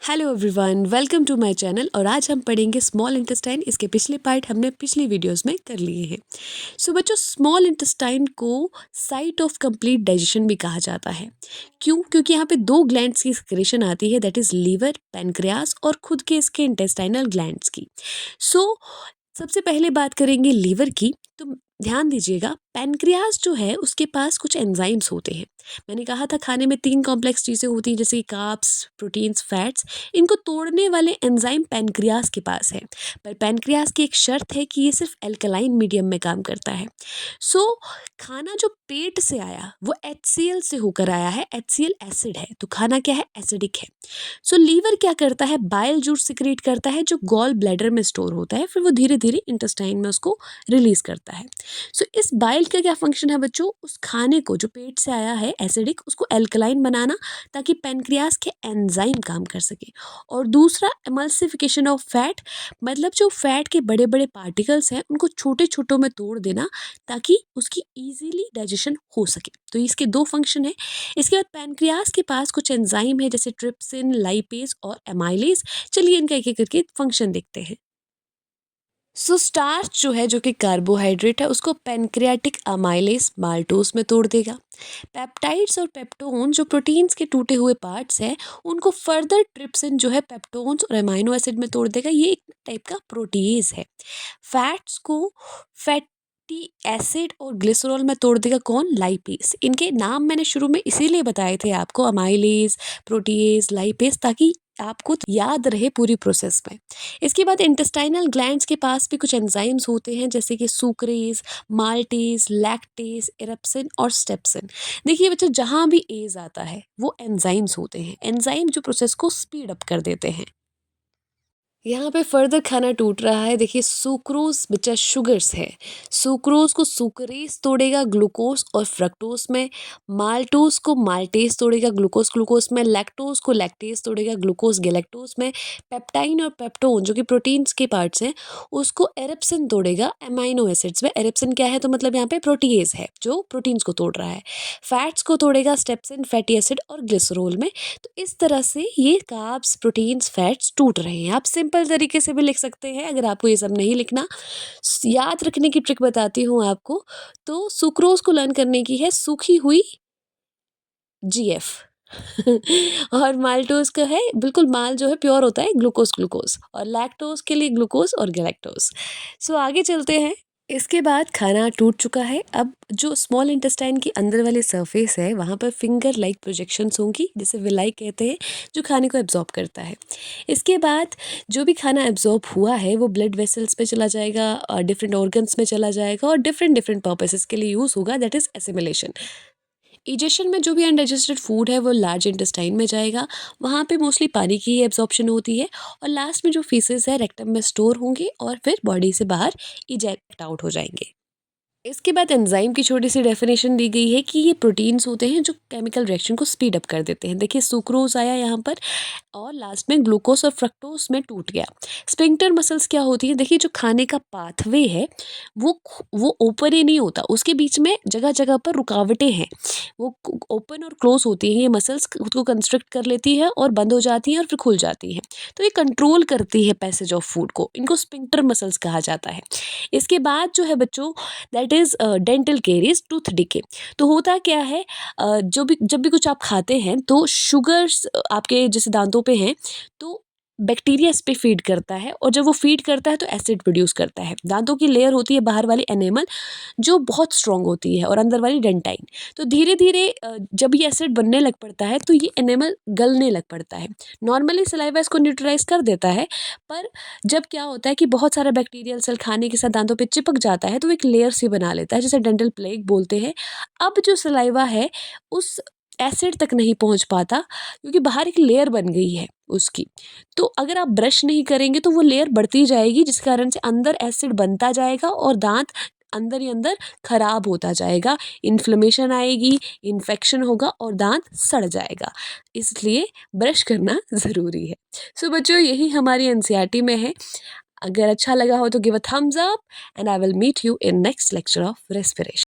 Hello everyone, welcome to my channel. और आज हम पढ़ेंगे स्मॉल इंटेस्टाइन। इसके पिछले पार्ट हमने पिछली वीडियोस में कर लिए हैं। सो बच्चों, स्मॉल इंटेस्टाइन को साइट ऑफ कंप्लीट डाइजेशन भी कहा जाता है। क्यों? क्योंकि यहाँ पे दो ग्लैंड्स की सिक्रेशन आती है, दैट इज़ लीवर, पैनक्रियास और खुद के इसके इंटेस्टाइनल ग्लैंड्स की। सो सबसे पहले बात करेंगे लीवर की। तो ध्यान दीजिएगा, पैनक्रियास जो है उसके पास कुछ एंजाइम्स होते हैं। मैंने कहा था खाने में 3 कॉम्प्लेक्स चीज़ें होती हैं, जैसे कार्ब्स, प्रोटीन्स, फैट्स। इनको तोड़ने वाले एंजाइम पैनक्रियास के पास है। पर पैनक्रियास की एक शर्त है कि ये सिर्फ एल्कलाइन मीडियम में काम करता है। सो खाना जो पेट से आया वो HCl से होकर आया है। HCl एसिड है, तो खाना क्या है? एसिडिक है। सो लीवर क्या करता है? बाइल जूस सिक्रेट करता है जो गॉल ब्लैडर में स्टोर होता है, फिर वो धीरे धीरे इंटेस्टाइन में उसको रिलीज करता है। सो इस बाइल का क्या फंक्शन है बच्चों? उस खाने को जो पेट से आया है एसिडिक, उसको एल्कलाइन बनाना, ताकि पैनक्रियास के एंजाइम काम कर सके। और दूसरा, एमल्सिफिकेशन ऑफ फैट, मतलब जो फैट के बड़े बड़े पार्टिकल्स हैं उनको छोटे छोटों में तोड़ देना, ताकि उसकी इजीली डाइजेशन हो सके। तो इसके दो फंक्शन है। इसके बाद पैनक्रियास के पास कुछ एंजाइम है, जैसे ट्रिप्सिन, लाइपेज और एमाइलेज। चलिए इनका एक एक करके फंक्शन देखते हैं। सो स्टार्च जो है, जो कि कार्बोहाइड्रेट है, उसको पैनक्रियाटिक अमाइलेज माल्टोज में तोड़ देगा। पेप्टाइड्स और पेप्टोन जो प्रोटीन्स के टूटे हुए पार्ट्स हैं, उनको फर्दर ट्रिप्सिन जो है पेप्टोन्स और अमाइनो एसिड में तोड़ देगा। ये एक टाइप का प्रोटीएज है। फैट्स को फैटी एसिड और ग्लिसरॉल में तोड़ देगा कौन? लाइपेज। इनके नाम मैंने शुरू में इसीलिए बताए थे आपको, अमाइलेज, प्रोटीएज, लाइपेज, ताकि आपको याद रहे पूरी प्रोसेस में। इसके बाद इंटेस्टाइनल ग्लैंड्स के पास भी कुछ एंजाइम्स होते हैं, जैसे कि सुक्रेज, माल्टेज, लैक्टेज, इरप्सिन और स्टेप्सिन। देखिए बच्चों, जहाँ भी एज आता है वो एंजाइम्स होते हैं। एंजाइम जो प्रोसेस को स्पीड अप कर देते हैं। यहाँ पे फर्दर खाना टूट रहा है। देखिए, सुक्रोज बच्चा शुगर्स है। सुक्रोज को सुक्रेज तोड़ेगा ग्लूकोज और फ्रक्टोज में। माल्टोज को माल्टेज तोड़ेगा ग्लूकोज ग्लूकोज में। लैक्टोज को लैक्टेज तोड़ेगा ग्लूकोज गैलेक्टोज में। पेप्टाइन और पेप्टोन जो कि प्रोटीन्स के पार्ट्स हैं, उसको एरिप्सिन तोड़ेगा अमाइनो एसिड्स में। एरिप्सिन क्या है? तो मतलब यहाँ पे प्रोटीएज है जो प्रोटीन्स को तोड़ रहा है। फैट्स को तोड़ेगा स्टेप्सिन, फैटी एसिड और ग्लिसरॉल में। तो इस तरह से ये कार्ब्स, प्रोटीन्स, फैट्स टूट रहे हैं। आप सिंपल तरीके से भी लिख सकते हैं, अगर आपको ये सब नहीं लिखना। याद रखने की ट्रिक बताती हूँ आपको। तो सुक्रोज को लर्न करने की है सूखी हुई GF और माल्टोज का है, बिल्कुल माल जो है प्योर होता है, ग्लूकोज ग्लूकोज। और लैक्टोज के लिए ग्लूकोज और गैलेक्टोज। सो आगे चलते हैं। इसके बाद खाना टूट चुका है। अब जो स्मॉल इंटेस्टाइन की अंदर वाली सरफेस है, वहाँ पर फिंगर लाइक प्रोजेक्शंस होंगी, जिसे विलाई कहते हैं, जो खाने को एब्जॉर्ब करता है। इसके बाद जो भी खाना एब्जॉर्ब हुआ है वो ब्लड वेसल्स में चला जाएगा, डिफरेंट ऑर्गन्स में चला जाएगा और डिफरेंट डिफरेंट पर्पसेस के लिए यूज़ होगा, दैट इज़ एसिमिलेशन। इजेशन में जो भी अनडाइजेस्टेड फूड है वो लार्ज इंटेस्टाइन में जाएगा। वहाँ पे मोस्टली पानी की ही एब्जॉर्प्शन होती है। और लास्ट में जो फीसेस है रेक्टम में स्टोर होंगे और फिर बॉडी से बाहर इजेक्ट आउट हो जाएंगे। इसके बाद एंजाइम की छोटी सी डेफिनेशन दी गई है कि ये प्रोटीन्स होते हैं जो केमिकल रिएक्शन को स्पीड अप कर देते हैं। देखिए, सुक्रोज आया यहाँ पर और लास्ट में ग्लूकोज और फ्रक्टोज में टूट गया। स्पिंक्टर मसल्स क्या होती हैं? देखिए, जो खाने का पाथवे है वो ओपन ही नहीं होता, उसके बीच में जगह जगह पर रुकावटें हैं। वो ओपन और क्लोज होती हैं। ये मसल्स खुद को कंस्ट्रक्ट कर लेती है और बंद हो जाती हैं और फिर खुल जाती हैं। तो ये कंट्रोल करती है पैसेज ऑफ फूड को। इनको स्पिंक्टर मसल्स कहा जाता है। इसके बाद जो है बच्चों, that is dental caries, tooth decay. तो होता क्या है, जब भी कुछ आप खाते हैं तो शुगर्स आपके जैसे दांतों पे हैं, तो बैक्टीरिया इस पे फीड करता है और जब वो फीड करता है तो एसिड प्रोड्यूस करता है। दांतों की लेयर होती है बाहर वाली एनेमल, जो बहुत स्ट्रांग होती है, और अंदर वाली डेंटाइन। तो धीरे धीरे जब ये एसिड बनने लग पड़ता है तो ये एनेमल गलने लग पड़ता है। नॉर्मली सलाइवा इसको न्यूट्रलाइज कर देता है, पर जब क्या होता है कि बहुत सारा बैक्टीरियल सेल खाने के साथ दांतों पे चिपक जाता है, तो एक लेयर सी बना लेता है, जिसे डेंटल प्लेग बोलते हैं। अब जो सलाइवा है उस एसिड तक नहीं पहुंच पाता, क्योंकि बाहर एक लेयर बन गई है उसकी। तो अगर आप ब्रश नहीं करेंगे तो वो लेयर बढ़ती जाएगी, जिस कारण से अंदर एसिड बनता जाएगा और दांत अंदर ही अंदर खराब होता जाएगा। इन्फ्लेमेशन आएगी, इन्फेक्शन होगा और दांत सड़ जाएगा। इसलिए ब्रश करना ज़रूरी है। सो बच्चों, यही हमारी एनसीईआरटी में है। अगर अच्छा लगा हो तो give a thumbs up and I will meet you in next lecture of respiration.